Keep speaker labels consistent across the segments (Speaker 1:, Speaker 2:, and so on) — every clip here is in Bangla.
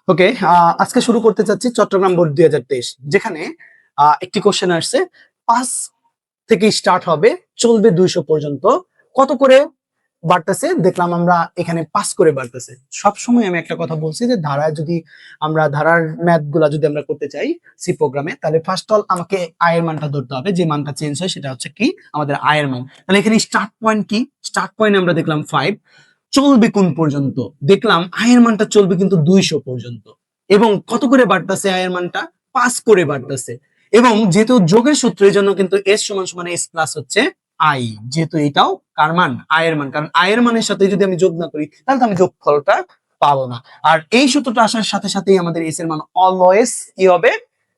Speaker 1: ওকে, আজকে শুরু করতে চাচ্ছি চট্টগ্রাম বোর্ড 2023, যেখানে একটি কোশ্চেন আসছে। 5 থেকে স্টার্ট হবে, চলবে 200 পর্যন্ত। কত করে বাড়তেছে দেখলাম আমরা এখানে 5 করে বাড়তেছে। সবসময় আমি একটা কথা বলছি যে ধারায় যদি আমরা ধারার ম্যাথ গুলা যদি আমরা করতে চাই সি প্রোগ্রামে, তাহলে ফার্স্ট অল আমাকে আয়ের মানটা ধরতে হবে। যে মানটা চেঞ্জ হয় সেটা হচ্ছে কি আমাদের আয়ের মান। তাহলে এখানে স্টার্ট পয়েন্ট কি? স্টার্ট পয়েন্ট আমরা দেখলাম 5, চলবে কোন পর্যন্ত দেখলাম আয়ের মানটা চলবে কিন্তু 200 পর্যন্ত। এবং কত করে বাড়তেছে আয়ের মানটা? 5 করে বাড়তেছে। এবং যেহেতু যোগের সূত্র, এই জন্য কিন্তু এস সমান সমান এস প্লাস হচ্ছে আই, যেহেতু এটাও কার মান? আয়ের মান। কারণ আয়ের মানের সাথে যদি আমি যোগ না করি তাহলে তো আমি যোগফলটা পাবো না। আর এই সূত্রটা আসার সাথে সাথেই আমাদের এস এর মান অলওয়েজ কি হবে?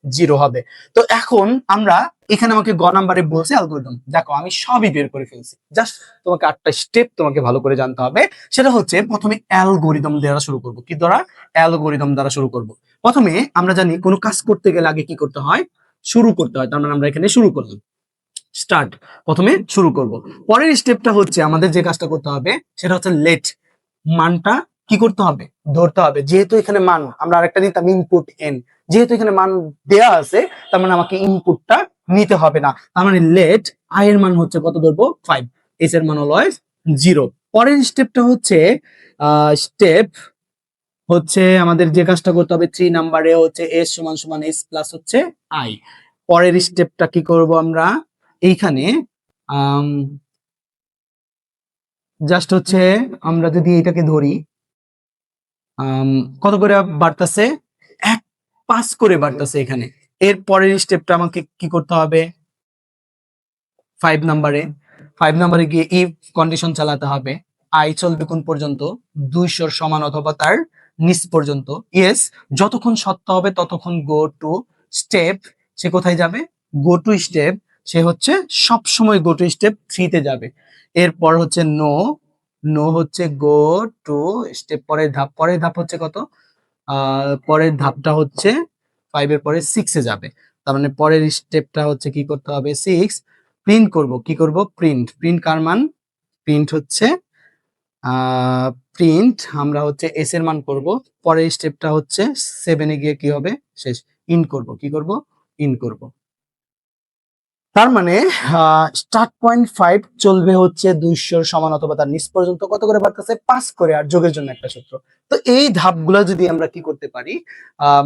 Speaker 1: 0 হবে। তো এখন আমরা এখানে আমাকে গ নাম্বারে বলছে অ্যালগরিদম। দেখো আমি সবই বের করে ফেলছি, জাস্ট তোমাকে 8টা স্টেপ তোমাকে ভালো করে জানতে হবে। সেটা হচ্ছে প্রথমে অ্যালগরিদম দ্বারা শুরু করব। কি দ্বারা? অ্যালগরিদম দ্বারা শুরু করব। প্রথমে আমরা জানি কোনো কাজ করতে গেলে আগে কি করতে হয়? শুরু করতে হয়। তার মানে আমরা এখানে শুরু করলাম, স্টার্ট। প্রথমে শুরু করব। পরের স্টেপটা হচ্ছে আমাদের যে কাজটা করতে হবে সেটা হচ্ছে লেট। মানটা কি করতে হবে? ধরতে হবে। যেহেতু এখানে মান, আমরা আরেকটা নিতাম ইনপুট এন, যেহেতু এখানে মান দেয়া আছে তার মানে আমাকে ইনপুটটা নিতে হবে না। তার মানে লেট আই এর মান হচ্ছে কত ধরবো? 5, এস এর মান হলো 0। পরের স্টেপটা হচ্ছে স্টেপ হচ্ছে আমাদের যে কাজটা করতে হবে 3 নাম্বারে হচ্ছে এস সমান সমান এস প্লাস হচ্ছে আই। পরের স্টেপটা কি করব আমরা? এইখানে জাস্ট হচ্ছে আমরা যদি এটাকে ধরি, কত করে বাড়তেছে? 5 করে বাড়তেছে এখানে। এর পরের স্টেপটা আমাকে কি করতে হবে? 5 নাম্বারে গিয়ে ইফ কন্ডিশন চালাতে হবে। আই চলবে কোন পর্যন্ত? 200 সমান অথবা তার নিচ পর্যন্ত। ইয়েস, যতক্ষণ সত্য হবে ততক্ষণ গো টু স্টেপ। সে কোথায় যাবে? Go to step. সে হচ্ছে সব সময় গো টু স্টেপ 3 তে যাবে। এরপর হচ্ছে নো, হচ্ছে গো টু স্টেপ। পরের ধাপ হচ্ছে কত? পরের ধাপটা হচ্ছে 5 এর পরে 6 এ যাবে। তার মানে পরের স্টেপটা হচ্ছে কি করতে হবে? 6 প্রিন্ট করব। কি করব? প্রিন্ট কার মান? প্রিন্ট হচ্ছে প্রিন্ট আমরা হচ্ছে এস এর মান করব। পরের স্টেপটা হচ্ছে 7 এ গিয়ে কি হবে? শেষ। ইন করব। কি করব? ইন করব। তার মানে স্টার্ট পয়েন্ট 5 চলবে হচ্ছে 200 সমান অথবা তার নিচ পর্যন্ত। কত করে বাড়তেছে? 5 করে। আর যোগের জন্য একটা সূত্র। তো এই ধাপগুলো যদি আমরা কি করতে পারি,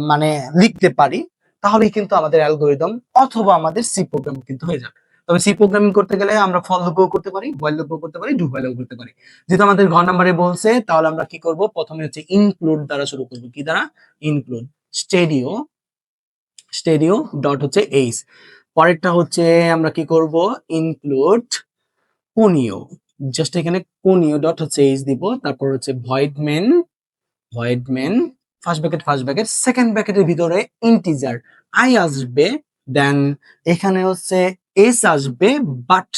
Speaker 1: মানে লিখতে পারি, তাহলেই কিন্তু আমাদের অ্যালগরিদম অথবা আমাদের সি প্রোগ্রাম কিন্তু হয়ে যাবে। তবে সি প্রোগ্রামিং করতে গেলে আমরা ফর লুপও করতে পারি, হোয়াইল লুপও করতে পারি, ডু হোয়াইলও করতে পারি। যেহেতু আমাদের ঘ নাম্বারে বলছে, তাহলে আমরা কি করব? প্রথমে হচ্ছে ইনক্লুড দ্বারা শুরু করব। কি দ্বারা? ইনক্লুড। স্টেডিও ডট হচ্ছে এইচ। পরেরটা হচ্ছে আমরা কি করব? Include conio. জাস্ট এখানে কোনিও ডট হচ্ছে এইচ দিব। তারপর হচ্ছে void main first bracket second ব্র্যাকেটের ভিতরে ইন্টিজার আই আসবে। দেন এখানে হচ্ছে এস আসবে, বাট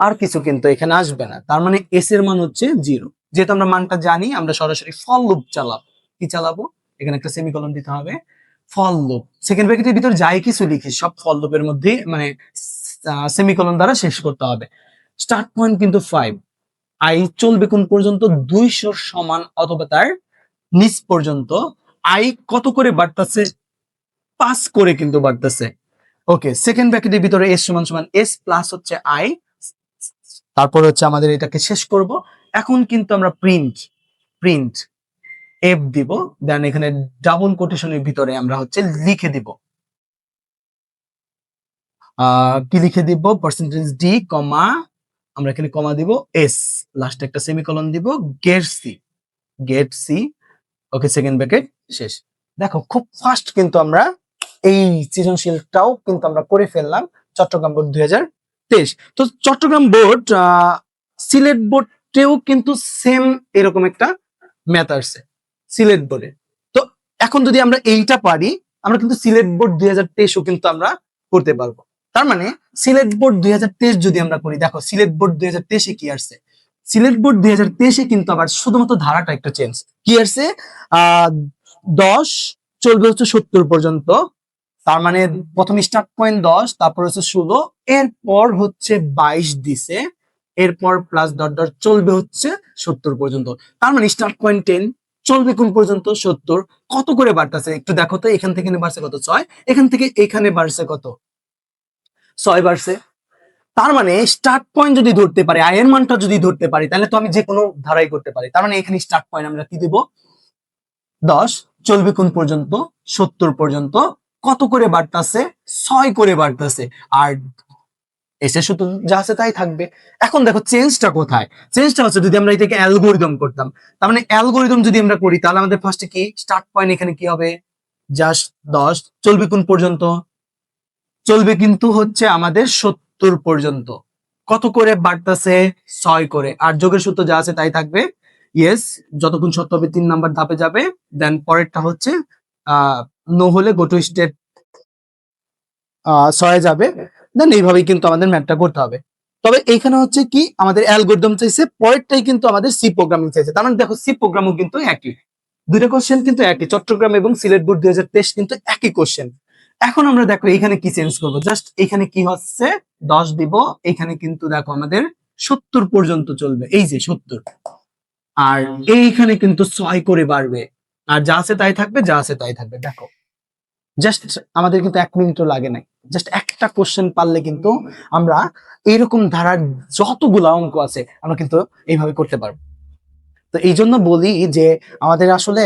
Speaker 1: আর কিছু কিন্তু এখানে আসবে না। তার মানে এস এর মান হচ্ছে 0। যেহেতু আমরা মানটা জানি, আমরা সরাসরি ফর লুপ চালাবো। কি চালাবো? এখানে একটা সেমিকোলন দিতে হবে। ফর লুপ, সেকেন্ড ব্র্যাকেটের ভিতর যাই কিছু লিখি সব ফর লুপের মধ্যে মানে সেমিকোলন দ্বারা শেষ করতে হবে। স্টার্ট পয়েন্ট কিন্তু 5। আই চলবে কোন পর্যন্ত? 200 সমান অথবা তার নিচ পর্যন্ত। আই কত করে বাড়তেছে? 5 করে কিন্তু বাড়তেছে। ওকে, সেকেন্ড ব্র্যাকেটের ভিতরে এস সমান সমান এস প্লাস হচ্ছে আই। তারপর হচ্ছে আমাদের এটাকে শেষ করব। এখন কিন্তু আমরা প্রিন্ট এফ দিব। দেন এখানে ডাবল কোটেশনের ভিতরে আমরা হচ্ছে লিখে দিব, কি লিখে দিব? পার্সেন্টেজ ডি কমা, আমরা এখানে কমা দিব এস, লাস্টে একটা সেমিকোলন দিব, গেট সি। ওকে, সেকেন্ড ব্র্যাকেট শেষ। দেখো খুব ফাস্ট কিন্তু আমরা এই সৃজনশীলটাও কিন্তু আমরা করে ফেললাম চট্টগ্রাম বোর্ড 2023। তো চট্টগ্রাম বোর্ড সিলেট বোর্ডেও কিন্তু সেম এরকম একটা ম্যাথ আসছে সিলেট বোর্ডে। তো এখন যদি আমরা এইটা পারি, আমরা কিন্তু সিলেট বোর্ড 2023ও কিন্তু আমরা করতে পারবো। তার মানে সিলেট বোর্ড 2023 যদি আমরা করি, দেখো সিলেট বোর্ড 2023-এ কি আসছে? সিলেট বোর্ড 2023-এ কিন্তু আবার শুধুমাত্র ধারাটা একটা চেঞ্জ। কি আসছে? 10 চলবে হচ্ছে 70 পর্যন্ত। তার মানে প্রথম স্টার্ট পয়েন্ট 10, তারপর হচ্ছে 16, এরপর হচ্ছে 22 দিছে, এরপর প্লাস ডট ডট চলবে হচ্ছে 70 পর্যন্ত। তার মানে স্টার্ট পয়েন্ট 10, চলবে কোন পর্যন্ত 70, কত করে বাড়তেছে একটু দেখো তো, এখান থেকে বাড়ছে কত 6, এখান থেকে এখানে বাড়ছে কত 6 বাড়ছে। তার মানে স্টার্ট পয়েন্ট যদি ধরতে পারি, আয়ের মানটা যদি ধরতে পারি, তাহলে তো আমি যে কোনো ধারাই করতে পারি। তার মানে এখানে স্টার্ট পয়েন্ট আমরা কি দেব 10, চলবে কোন পর্যন্ত 70 পর্যন্ত, কত করে বাড়তেছে 6 করে বাড়তেছে, আর এসে শুধু যা আছে তাই থাকবে। এখন দেখো চেঞ্জটা কোথায়, চেঞ্জটা হচ্ছে যদি আমরা এটাকে অ্যালগোরিদম করতাম, তার মানে অ্যালগোরিদম যদি আমরা করি তাহলে আমাদের ফার্স্টে কি স্টার্ট পয়েন্ট এখানে কি হবে জাস্ট 10, চলবে কোন পর্যন্ত, চলবে কিন্তু হচ্ছে আমাদের 70 পর্যন্ত, কত করে বাড়তেছে 6 করে, আর যোগের সূত্র যা আছে তাই থাকবে। ইয়েস, যতক্ষণ সত্য হবে 3 নাম্বার ধাপে যাবে, দেন পরেরটা হচ্ছে নো হলে গো টু স্টেপ 6 যাবে, দেন এইভাবেই কিন্তু আমাদের ম্যাথটা করতে হবে। তবে এইখানে হচ্ছে কি আমাদের অ্যালগরিদম চাইছে, পরেরটাই কিন্তু আমাদের সি প্রোগ্রামিং চাইছে। তার মানে দেখো সি প্রোগ্রামও কিন্তু একই, দুইটা কোশ্চেন কিন্তু একই, চট্টগ্রাম এবং সিলেট বোর্ড 2023 কিন্তু একই কোশ্চেন। এখন আমরা দেখো এখানে কি চেঞ্জ করব, জাস্ট এখানে কি হচ্ছে 10 দিব, এখানে কিন্তু দেখো আমাদের 70 পর্যন্ত চলবে, এই যে 70, আর এইখানে কিন্তু 6 করে বাড়বে, আর যা আছে তাই থাকবে, যা আছে তাই থাকবে। দেখো জাস্ট আমাদের কিন্তু 1 মিনিটও লাগে নাই, জাস্ট একটা কোশ্চেন পারলে কিন্তু আমরা এইরকম ধারার যতগুলো অঙ্ক আছে আমরা কিন্তু এইভাবে করতে পারবো। তো এই জন্য বলি যে আমাদের আসলে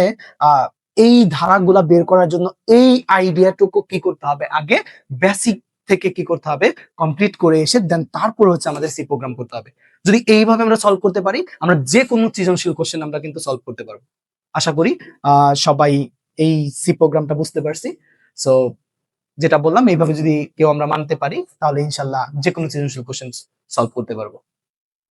Speaker 1: আহ এই ধারাগুলা বের করার জন্য এই আইডিয়াটুকু কি করতে হবে, আগে বেসিক থেকে কি করতে হবে কমপ্লিট করে এসে দেন তারপর হচ্ছে আমাদের সি প্রোগ্রাম করতে হবে। যদি এইভাবে আমরা সলভ করতে পারি, আমরা যে কোনো সৃজনশীল কোশ্চেন আমরা কিন্তু সলভ করতে পারবো। আশা করি সবাই এই সি প্রোগ্রামটা বুঝতে পারছি। সো যেটা বললাম এইভাবে যদি কেউ আমরা মানতে পারি, তাহলে ইনশাল্লাহ যে কোনো সৃজনশীল কোশ্চেন সলভ করতে পারবো।